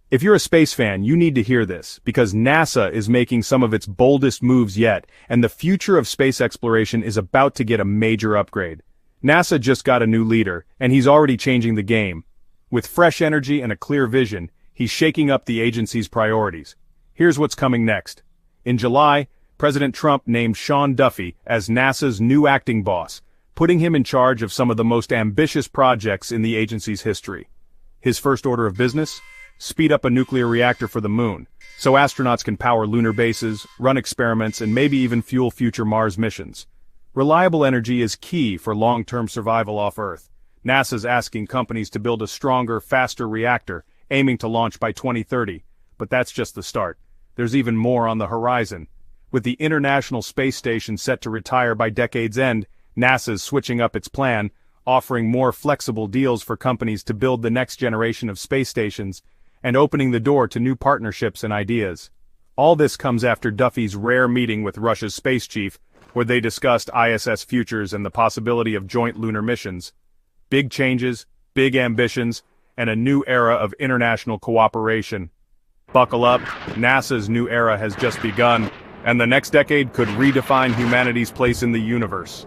If you're a space fan, you need to hear this, because NASA is making some of its boldest moves yet, and the future of space exploration is about to get a major upgrade. NASA just got a new leader, and he's already changing the game. With fresh energy and a clear vision, he's shaking up the agency's priorities. Here's what's coming next. In July, President Trump named Sean Duffy as NASA's new acting boss, putting him in charge of some of the most ambitious projects in the agency's history. His first order of business? Speed up a nuclear reactor for the moon, so astronauts can power lunar bases, run experiments, and maybe even fuel future Mars missions. Reliable energy is key for long-term survival off Earth. NASA's asking companies to build a stronger, faster reactor, aiming to launch by 2030. But that's just the start. There's even more on the horizon. With the International Space Station set to retire by decade's end, NASA's switching up its plan, offering more flexible deals for companies to build the next generation of space stations, and opening the door to new partnerships and ideas. All this comes after Duffy's rare meeting with Russia's space chief, where they discussed ISS futures and the possibility of joint lunar missions. Big changes, big ambitions, and a new era of international cooperation. Buckle up, NASA's new era has just begun, and the next decade could redefine humanity's place in the universe.